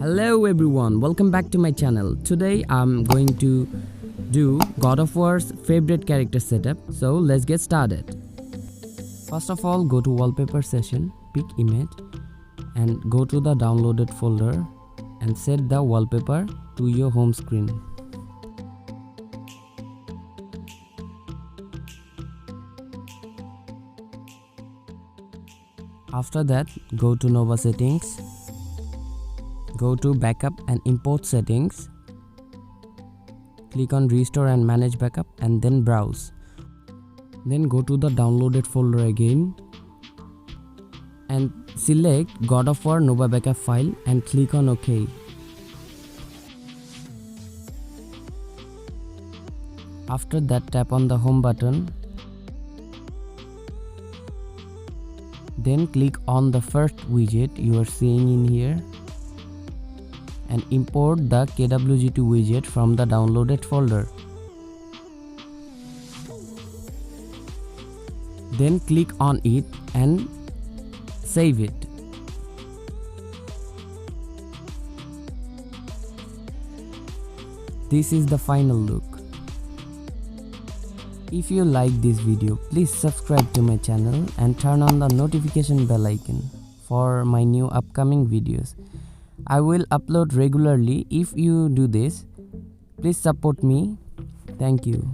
Hello everyone, welcome back to my channel. Today I'm going to do God of War's favorite character setup. So let's get started. First of all, go to wallpaper session, pick image and go to the downloaded folder and set the wallpaper to your home screen. After that, go to Nova settings. Go to backup and import settings. Click on restore and manage backup and then browse. Then go to the downloaded folder again and select God of War Nova backup file and click on OK. After that, tap on the home button. Then click on the first widget you are seeing in here and import the Kwgt widget from the downloaded folder. Then click on it and save it. This is the final look. If you like this video, please subscribe to my channel and turn on the notification bell icon for my new upcoming videos. I will upload regularly. If you do this, please support me. Thank you.